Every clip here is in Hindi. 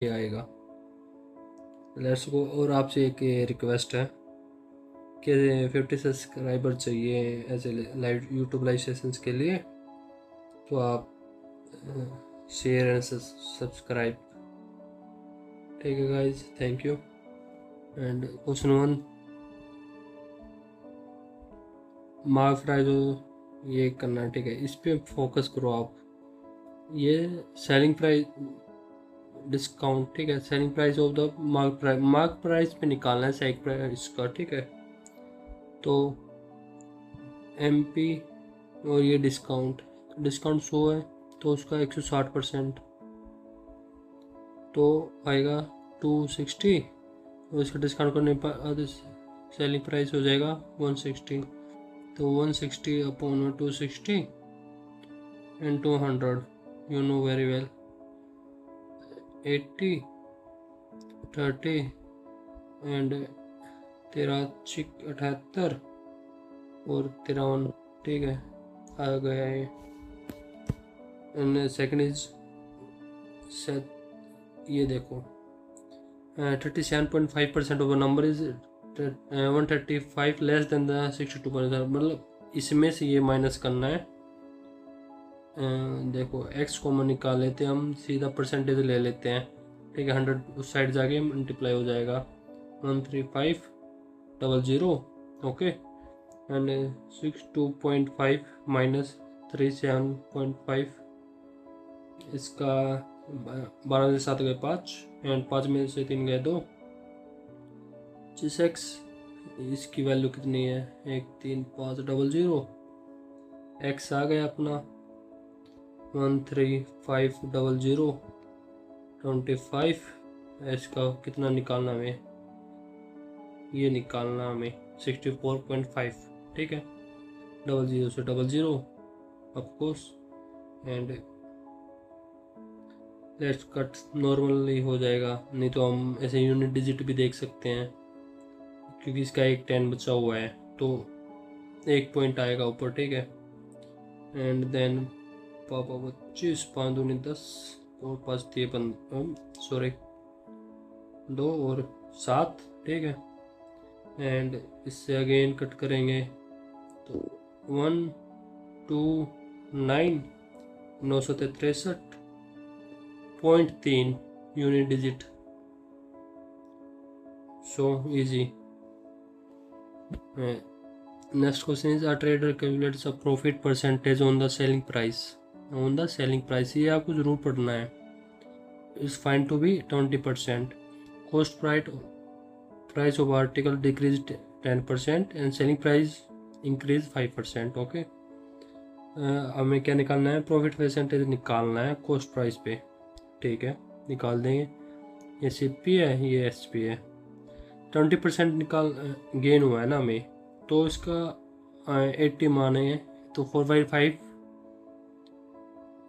ये आएगा। Let's go. और आपसे एक रिक्वेस्ट है कि 50 सब्सक्राइबर चाहिए ऐसे लाइव यूट्यूब लाइव सेशंस के लिए, तो आप शेयर एंड सब्सक्राइब। ठीक है guys, thank you. And question 1, mark price ये करना है, ठीक है, इस पे फोकस करो आप। ये सेलिंग प्राइस डिस्काउंट, ठीक है, selling price of the mark price पे निकालना है सेलिंग प्राइस का, ठीक है। तो MP और ये डिस्काउंट 100 है तो उसका 160% तो आएगा 260, और इसका डिस्काउंट करने पर सेलिंग प्राइस हो जाएगा 160। तो 160 upon 260 and 200, you know very well, 80 30 and 78 और 53, ठीक है, आ गया है। एंड सेकंड इज सेट, ये देखो 37.5% of the number is 135 less than the 62%, मतलब इसमें से ये माइनस करना है। देखो x कॉमन निकाल लेते हैं हम, सीधा परसेंटेज ले लेते हैं, ठीक है। 100 उस साइड जाके मल्टीप्लाई हो जाएगा 13500, ओके। एंड 62.5 माइनस 37.5, इसका 12 से 7 गए 5 एंड 5 में से 3 गए 2, 6x, इसकी वैल्यू कितनी है 13500, x आ गया अपना 13500 25, इसका कितना निकालना हमें, ये निकालना हमें 64.5, ठीक है। 00 से 00 of course, and let's cut, normally हो जाएगा, नहीं तो हम ऐसे यूनिट डिजिट भी देख सकते हैं, क्योंकि इसका एक 10 बचा हुआ है तो 1 पॉइंट आएगा ऊपर, ठीक है। एंड देन पापा 25, 5 दूनी 10 और 5 दिए 15, 2 और 7, ठीक है। एंड इससे अगेन कट करेंगे तो 129 963.3 unit digit, so easy. Next question is, a trader calculates a profit percentage on the selling price. On the selling price, ये आपको जरूर पढ़ना है. Is find to be 20%. Cost price of article decreased 10% and selling price increased 5%. Okay. हमें क्या निकालना है, प्रॉफिट परसेंटेज निकालना है कॉस्ट प्राइस पे, ठीक है, निकाल देंगे। ये CP है, ये SP है। 20% निकाल गेन हुआ है ना हमें, तो इसका 80 मानेंगे तो 4/5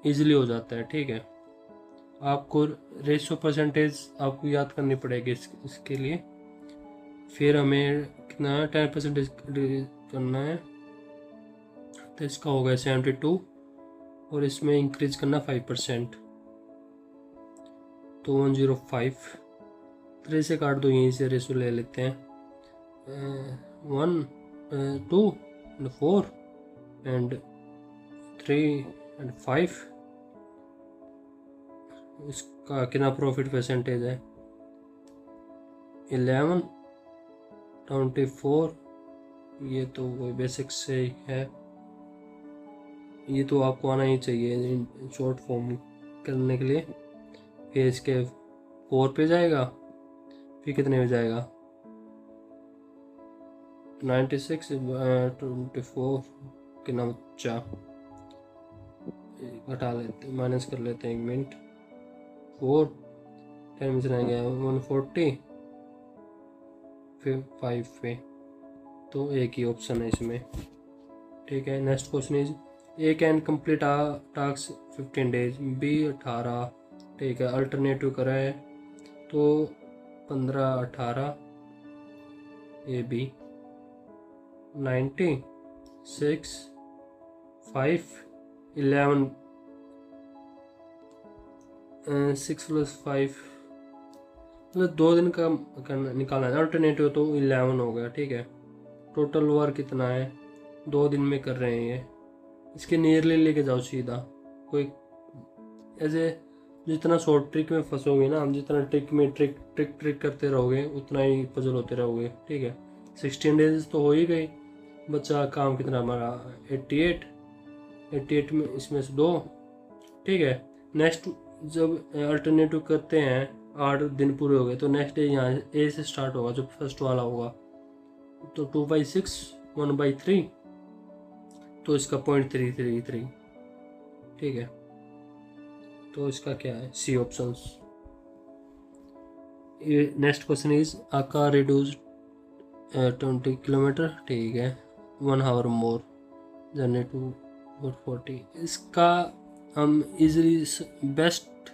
ईजिली हो जाता है, ठीक है। आपको रेशियो परसेंटेज आपको याद करनी पड़ेगी इसके लिए। फिर हमें कितना 10% करना है, तो इसका होगा 72 और इसमें इंक्रीज करना 5%, तो 105। 3 से काट दो, यहीं से रेशो ले लेते हैं, 1 2 and 4 and 3 and 5। इसका कितना प्रॉफिट परसेंटेज है, 11 24। ये तो वही बेसिक से ही है, ये तो आपको आना ही चाहिए शॉर्ट फॉर्म करने के लिए। फिर इसके 4 पे जाएगा, फिर कितने में जाएगा 96 24 कितना बच्चा, घटा लेते माइनस कर लेते हैं, 1 मिनट। 4 10 में चला गया 140, फिर 5 पे, तो एक ही ऑप्शन है इसमें, ठीक है। Next question is, A can complete task 15 days, B 18, ठीक है। अल्टरनेटिव करा है तो 15 18, ए बी 90 6 5 11 6 + 5 मतलब 2 दिन का निकालना है। अल्टरनेटिव तो 11 हो गया, ठीक है। टोटल वर्क कितना है, 2 दिन में कर रहे हैं ये। इसके नियरली लेके जाओ सीधा। कोई ऐसे जितना शॉर्ट ट्रिक में फंसोगे ना, हम जितना ट्रिक में ट्रिक करते रहोगे उतना ही पजल होते रहोगे, ठीक है। 16 डेज तो हो ही गई। बच्चा काम कितना हमारा 88 में इसमें से 2, ठीक है। नेक्स्ट जब अल्टरनेटिव करते हैं 8 दिन पूरे हो गए तो नेक्स्ट डे यहाँ ए से स्टार्ट होगा, जो फर्स्ट वाला होगा। तो 2/6 1/3, तो इसका 0.333, ठीक है। तो इसका क्या है, सी ऑप्शंस। ये next question is a car reduce 20 kilometre, ठीक है, 1 आवर मोर जर्नी टू 440। इसका हम इजीली बेस्ट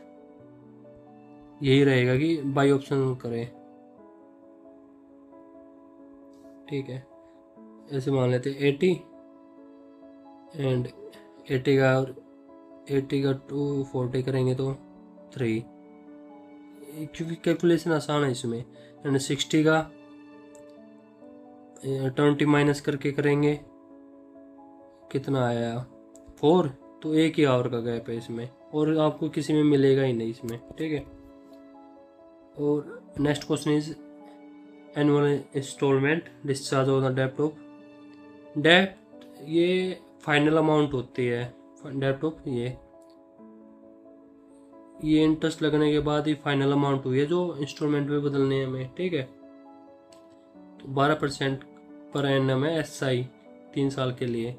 यही रहेगा कि बाई ऑप्शन करें, ठीक है। ऐसे मान लेते हैं 80 एंड 80 का 240 करेंगे तो 3, क्योंकि कैलकुलेशन आसान है इसमें। एंड 60 का 20 माइनस करके करेंगे, कितना आया 4, तो 1 ही आवर का गैप है इसमें, और आपको किसी में मिलेगा ही नहीं इसमें, ठीक है। और next question is annual instalment discharge of the डेब्ट ऑफ। डेब्ट ये फाइनल अमाउंट होती है, डेब्ट ऑफ ये इंटरेस्ट लगने के बाद ही फाइनल अमाउंट हुई है जो इंस्टॉलमेंट में बदलने हैं हमें, ठीक है। तो 12% पर एनम है SI 3 साल के लिए।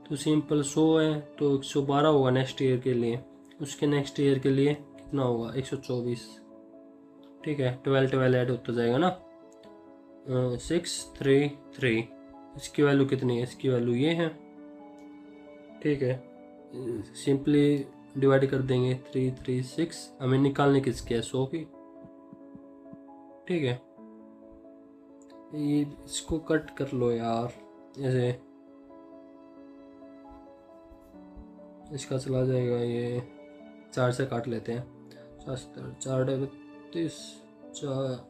तो सिंपल 100 है तो 112 होगा नेक्स्ट ईयर के लिए। उसके नेक्स्ट ईयर के लिए कितना होगा 124, ठीक है। 12 ऐड होता जाएगा ना, 633। इसकी वैल्यू कितनी है, इसकी वैल्यू ये है, ठीक है। सिंपली डिवाइड कर देंगे 336, हमें निकालने किसकी है 100 की, ठीक है। ये इसको कट कर लो यार, ऐसे इसका चला जाएगा, ये 4 से काट लेते हैं। 4 32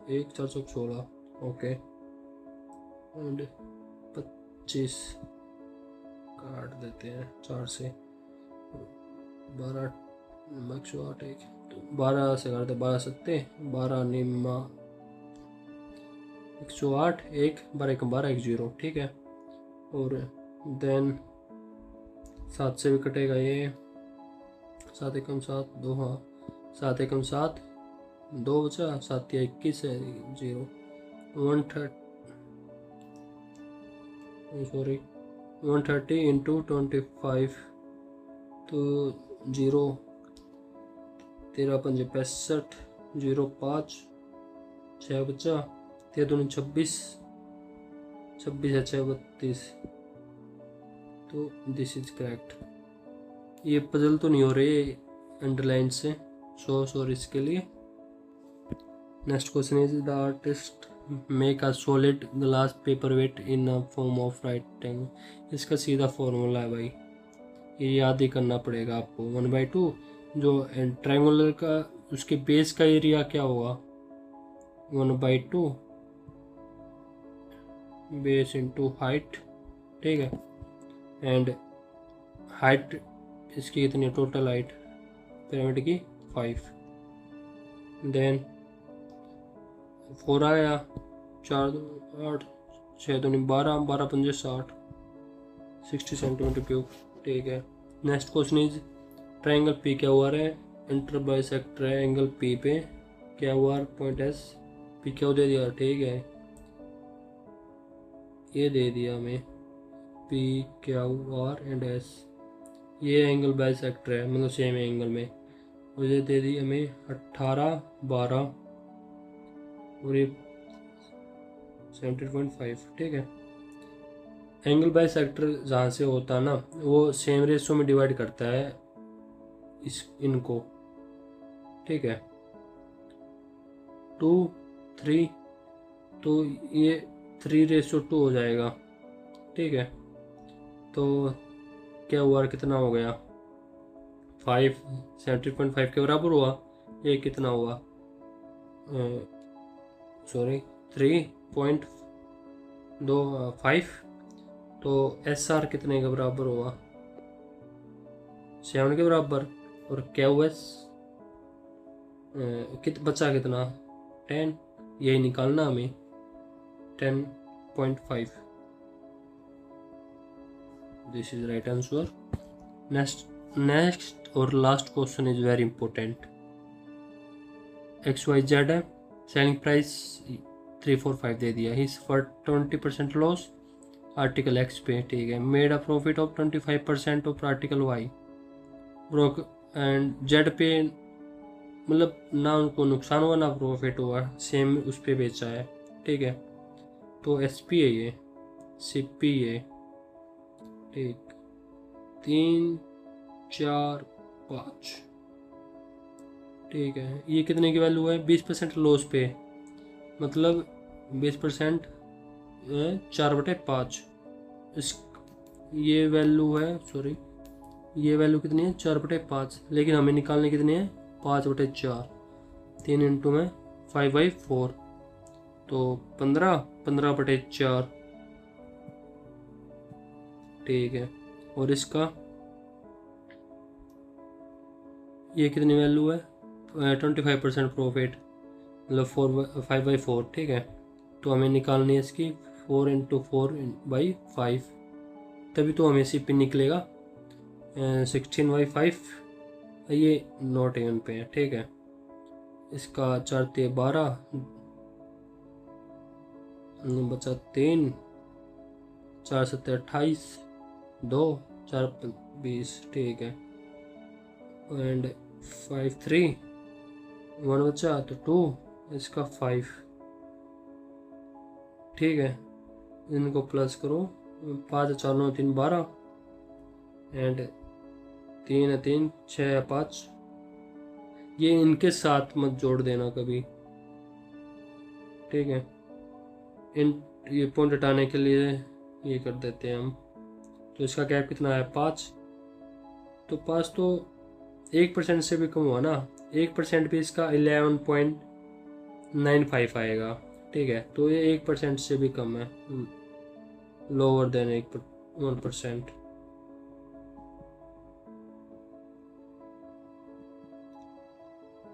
1 4 16, ओके। एंड 25 काट देते हैं 4 से, 12 108 1, तो 12 से काटते 12 सत्ते 12 निम्मा 108 1 12 1 12 1 0, ठीक है। और देन 7 से भी कटेगा ये, 7 एकम 7 2, हाँ 7 एकम 7 2 बचा, 7 या 21 है 0, 130 इंटू 25, तो 0 13 5 65 0 5 6 बचा, 3 2 26 है 6 32, तो दिस इज करेक्ट। ये पजल तो नहीं हो रही अंडरलाइन से, सॉरी इसके लिए। Next question is the artist make a solid glass paperweight in a form of writing. इसका सीधा फॉर्मूला है भाई, ये याद ही करना पड़ेगा आपको। 1/2 जो ट्रायंगुलर का उसके बेस का एरिया क्या होगा, 1/2 बेस इंटू हाइट, ठीक है। एंड हाइट इसकी कितनी, टोटल हाइट पिरामिड की 5, देन 4 आया, 4 8 6 2 12 12 5 60 सेंटीमीटर क्यूब, ठीक है। Next question is triangle P क्या हुआ है, इंटर बाइसेक्ट ट्रायंगल पी पे क्या हुआ पॉइंट एस, पी क्या दे दिया, ठीक है। ये दे दिया हमें PQR एंड S, ये एंगल बाइसेक्टर है, मतलब सेम एंगल में। और ये दे दी हमें 18 12 और ये 17.5, ठीक है। एंगल बाइसेक्टर जहाँ से होता है ना, वो सेम रेशो में डिवाइड करता है इनको, ठीक है। 2 3, तो ये 3:2 हो जाएगा, ठीक है। तो क्या हुआ, कितना हो गया 5 17.5 के बराबर हुआ। ये कितना हुआ सॉरी 3.25, तो एस आर कितने के बराबर होगा, 7 के बराबर। और क्यू एस बचा कितना, 10, यही निकालना हमें, 10.5। This is right answer. Next और last question is very important. XYZ है, सेलिंग प्राइस 345 दे दिया, he for 20% loss article X पे, ठीक है। Made a profit of 25% of article Y, broke and Z पे, मतलब ना उनको नुकसान हुआ ना प्रॉफिट हुआ, सेम उस पर बेचा है, ठीक है। तो एस पी है ये, सी पी है, ठीक, 3, 4, 5, ठीक है। ये कितने की वैल्यू है, 20% लॉस पे, मतलब 20% 4/5। इस ये वैल्यू है, सॉरी ये वैल्यू कितनी है, 4/5, लेकिन हमें निकालने कितनी है, 5/4, 3 इंटू में 5/4, तो 15/4, ठीक है। और इसका ये कितनी वैल्यू है, 25% प्रॉफिट, मतलब 5/4, ठीक है। तो हमें निकालनी है इसकी 4 इंटू 4/5, तभी तो हमें CP निकलेगा 16/5, ये नॉट इवन पे है, ठीक है। इसका 4 × 12 बचा 3, 4 × 7 = 28, 2, 4 × 20, ठीक है। एंड 5 3 1 बचा तो 2, इसका 5, ठीक है। इनको प्लस करो, 5 4 9 3 12, एंड 3 3 6 5, ये इनके साथ मत जोड़ देना कभी, ठीक है। इन ये पॉइंट हटाने के लिए ये कर देते हैं हम। तो इसका गैप कितना है, 5, तो 5 तो 1% से भी कम हुआ ना, 1% भी इसका 11.95 आएगा, ठीक है। तो ये 1% से भी कम है, लोअर देन 1%।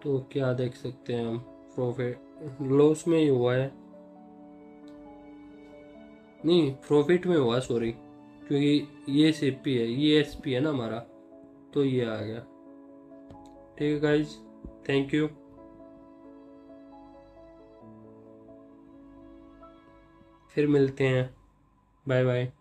तो क्या देख सकते हैं हम, प्रॉफिट लॉस में ही हुआ है, नहीं प्रॉफिट में हुआ, सॉरी, क्योंकि ये CP है, ये SP है ना हमारा, तो ये आ गया, ठीक है गाइज, थैंक यू, फिर मिलते हैं, बाय बाय।